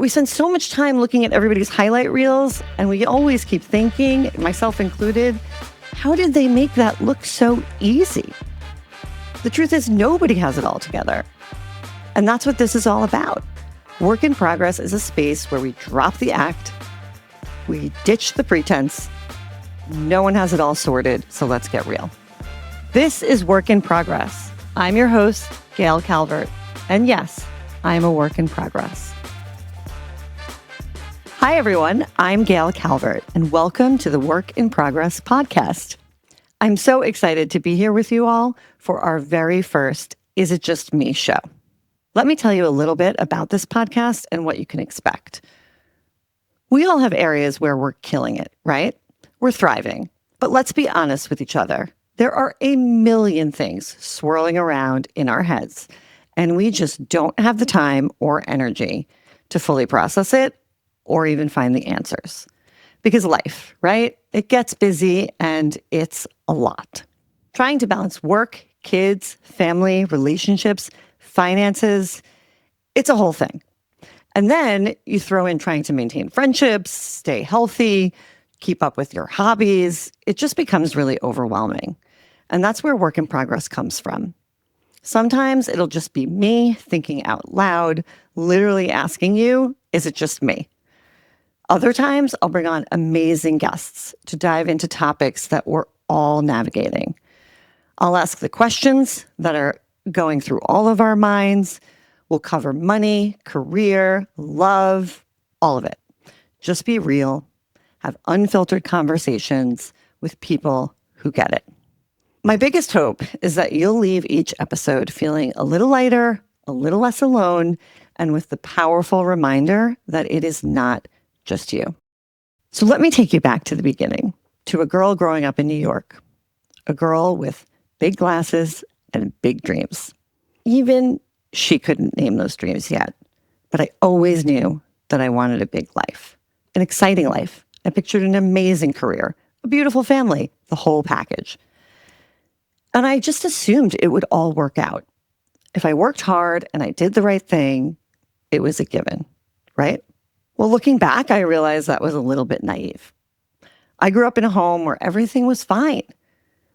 We spend so much time looking at everybody's highlight reels, and we always keep thinking, myself included, how did they make that look so easy? The truth is, nobody has it all together. And that's what this is all about. Work in Progress is a space where we drop the act, we ditch the pretense. No one has it all sorted, so let's get real. This is Work in Progress. I'm your host, Gayle Kalvert. And yes, I'm a work in progress. Hi, everyone. I'm Gayle Kalvert, and welcome to the Work in Progress podcast. I'm so excited to be here with you all for our very first Is It Just Me show. Let me tell you a little bit about this podcast and what you can expect. We all have areas where we're killing it, right? We're thriving. But let's be honest with each other. There are a million things swirling around in our heads, and we just don't have the time or energy to fully process it or even find the answers. Because life, right? It gets busy and it's a lot. Trying to balance work, kids, family, relationships, finances, it's a whole thing. And then you throw in trying to maintain friendships, stay healthy, keep up with your hobbies. It just becomes really overwhelming. And that's where Work in Progress comes from. Sometimes it'll just be me thinking out loud, literally asking you, is it just me? Other times, I'll bring on amazing guests to dive into topics that we're all navigating. I'll ask the questions that are going through all of our minds. We'll cover money, career, love, all of it. Just be real, have unfiltered conversations with people who get it. My biggest hope is that you'll leave each episode feeling a little lighter, a little less alone, and with the powerful reminder that it is not just you. So let me take you back to the beginning, to a girl growing up in New York, a girl with big glasses and big dreams. Even she couldn't name those dreams yet, but I always knew that I wanted a big life, an exciting life. I pictured an amazing career, a beautiful family, the whole package. And I just assumed it would all work out. If I worked hard and I did the right thing, it was a given, right? Well, looking back, I realized that was a little bit naive. I grew up in a home where everything was fine.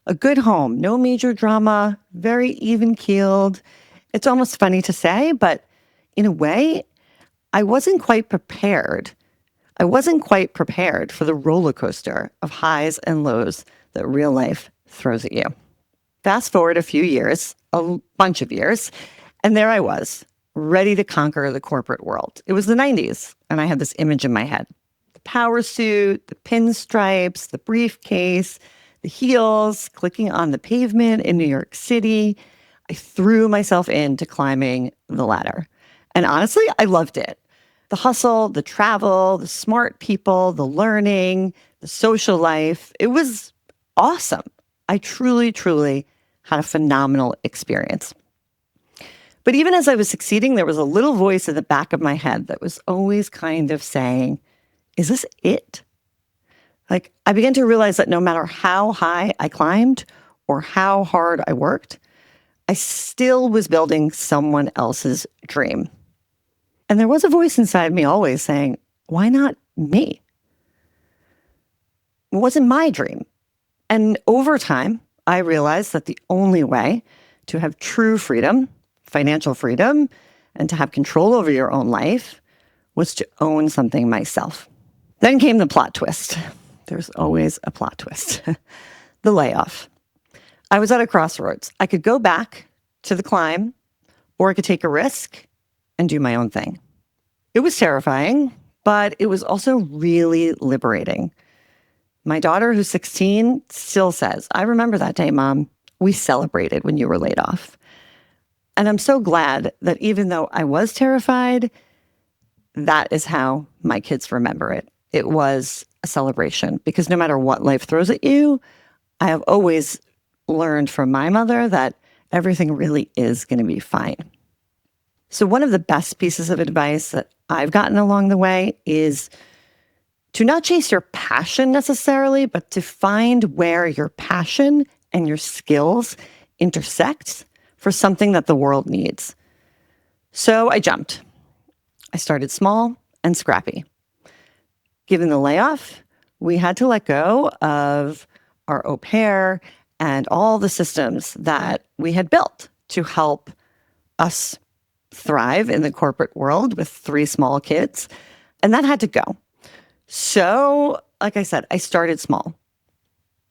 A good home, no major drama, very even-keeled. It's almost funny to say, but in a way, I wasn't quite prepared. I wasn't quite prepared for the roller coaster of highs and lows that real life throws at you. Fast forward a few years, a bunch of years, and there I was, ready to conquer the corporate world. It was the 90s, and I had this image in my head. The power suit, the pinstripes, the briefcase, the heels, clicking on the pavement in New York City. I threw myself into climbing the ladder. And honestly, I loved it. The hustle, the travel, the smart people, the learning, the social life. It was awesome. I truly, truly had a phenomenal experience. But even as I was succeeding, there was a little voice in the back of my head that was always kind of saying, is this it? Like, I began to realize that no matter how high I climbed or how hard I worked, I still was building someone else's dream. And there was a voice inside me always saying, why not me? It wasn't my dream. And over time, I realized that the only way to have true freedom, financial freedom, and to have control over your own life was to own something myself. Then came the plot twist. There's always a plot twist. The layoff. I was at a crossroads. I could go back to the climb, or I could take a risk and do my own thing. It was terrifying, but it was also really liberating. My daughter, who's 16, still says, I remember that day, Mom. We celebrated when you were laid off. And I'm so glad that even though I was terrified, that is how my kids remember it. It was a celebration because no matter what life throws at you, I have always learned from my mother that everything really is going to be fine. So one of the best pieces of advice that I've gotten along the way is to not chase your passion necessarily, but to find where your passion and your skills intersect for something that the world needs. So I jumped. I started small and scrappy. Given the layoff, we had to let go of our au pair and all the systems that we had built to help us thrive in the corporate world with 3 small kids. And that had to go. So, like I said, I started small.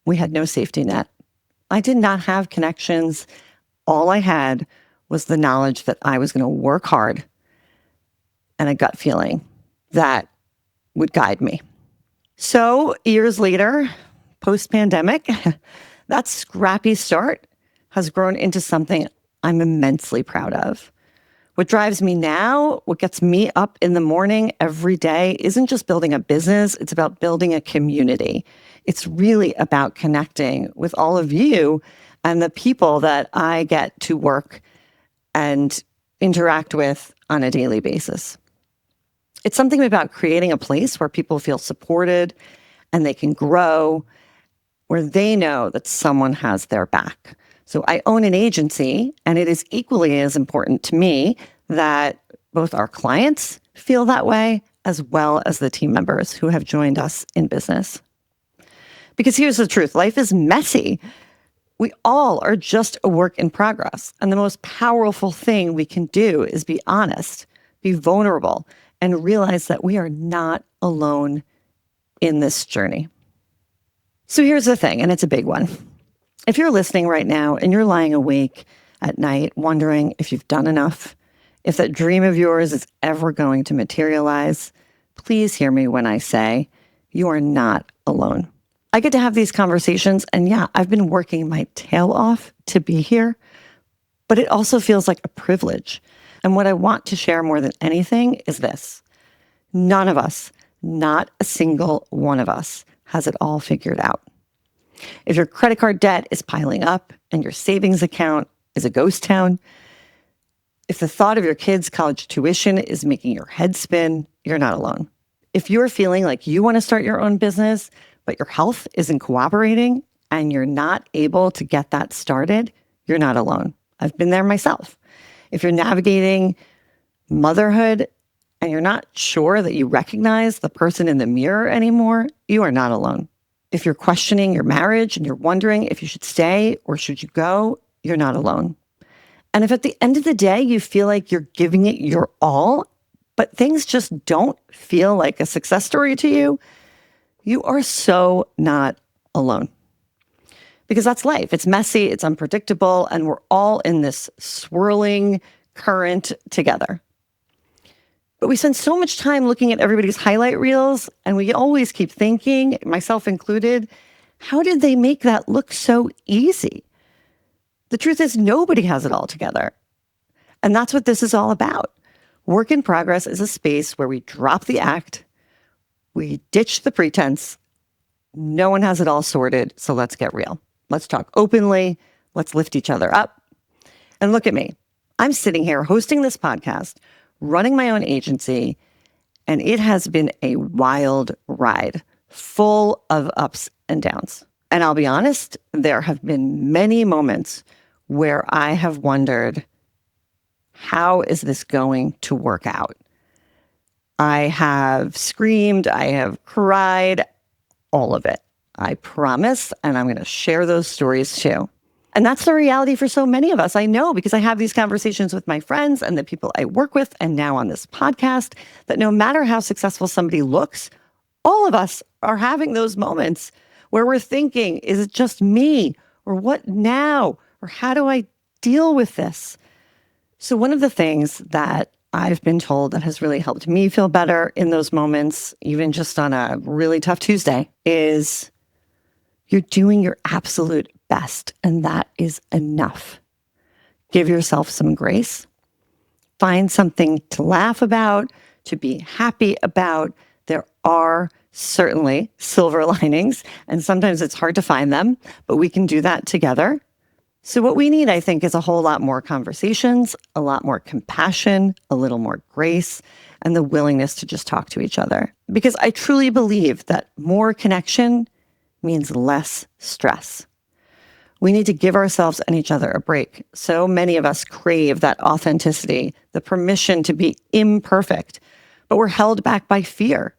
We had no safety net. I did not have connections. All I had was the knowledge that I was going to work hard and a gut feeling that would guide me. So years later, post-pandemic, that scrappy start has grown into something I'm immensely proud of. What drives me now, what gets me up in the morning every day isn't just building a business, it's about building a community. It's really about connecting with all of you and the people that I get to work and interact with on a daily basis. It's something about creating a place where people feel supported and they can grow, where they know that someone has their back. So I own an agency, and it is equally as important to me that both our clients feel that way, as well as the team members who have joined us in business. Because here's the truth, life is messy. We all are just a work in progress. And the most powerful thing we can do is be honest, be vulnerable, and realize that we are not alone in this journey. So here's the thing, and it's a big one. If you're listening right now and you're lying awake at night wondering if you've done enough, if that dream of yours is ever going to materialize, please hear me when I say you are not alone. I get to have these conversations, and yeah, I've been working my tail off to be here, but it also feels like a privilege. And what I want to share more than anything is this. None of us, not a single one of us, has it all figured out. If your credit card debt is piling up and your savings account is a ghost town, if the thought of your kids' college tuition is making your head spin, you're not alone. If you're feeling like you want to start your own business, but your health isn't cooperating and you're not able to get that started, you're not alone. I've been there myself. If you're navigating motherhood and you're not sure that you recognize the person in the mirror anymore, you are not alone. If you're questioning your marriage and you're wondering if you should stay or should you go, you're not alone. And if at the end of the day, you feel like you're giving it your all, but things just don't feel like a success story to you, you are so not alone. Because that's life. It's messy, it's unpredictable, and we're all in this swirling current together. But we spend so much time looking at everybody's highlight reels, and we always keep thinking, myself included, how did they make that look so easy? The truth is, nobody has it all together. And that's what this is all about. Work in progress is a space where we drop the act, we ditch the pretense. No one has it all sorted, so let's get real. Let's talk openly. Let's lift each other up. And look at me. I'm sitting here hosting this podcast, running my own agency, and it has been a wild ride, full of ups and downs. And I'll be honest, there have been many moments where I have wondered, how is this going to work out? I have screamed, I have cried, all of it. I promise, and I'm going to share those stories too. And that's the reality for so many of us. I know because I have these conversations with my friends and the people I work with, and now on this podcast, that no matter how successful somebody looks, all of us are having those moments where we're thinking, is it just me? Or what now? Or how do I deal with this? So one of the things that I've been told that has really helped me feel better in those moments, even just on a really tough Tuesday, is you're doing your absolute best, and that is enough. Give yourself some grace. Find something to laugh about, to be happy about. There are certainly silver linings, and sometimes it's hard to find them, but we can do that together. So what we need, I think, is a whole lot more conversations, a lot more compassion, a little more grace, and the willingness to just talk to each other. Because I truly believe that more connection means less stress. We need to give ourselves and each other a break. So many of us crave that authenticity, the permission to be imperfect. but we're held back by fear.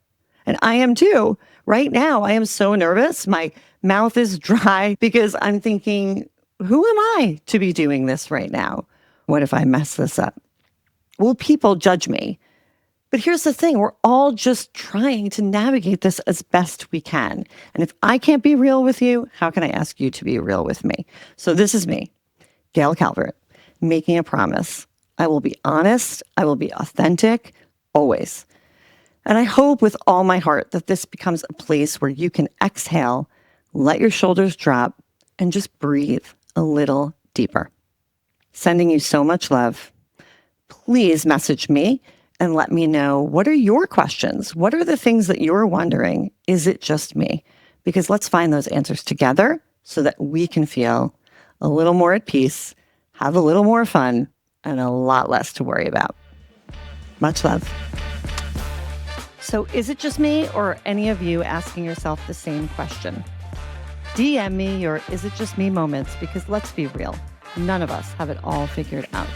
And I am too. Right now, I am so nervous. My mouth is dry because I'm thinking, who am I to be doing this right now? What if I mess this up? Will people judge me? But here's the thing, we're all just trying to navigate this as best we can. And if I can't be real with you, how can I ask you to be real with me? So this is me, Gayle Kalvert, making a promise. I will be honest. I will be authentic, always. And I hope with all my heart that this becomes a place where you can exhale, let your shoulders drop, and just breathe a little deeper. Sending you so much love. Please message me and let me know, what are your questions? What are the things that you're wondering? Is it just me? Because let's find those answers together so that we can feel a little more at peace, have a little more fun, and a lot less to worry about. Much love. So is it just me, or are any of you asking yourself the same question? DM me your is it just me moments, because let's be real, none of us have it all figured out.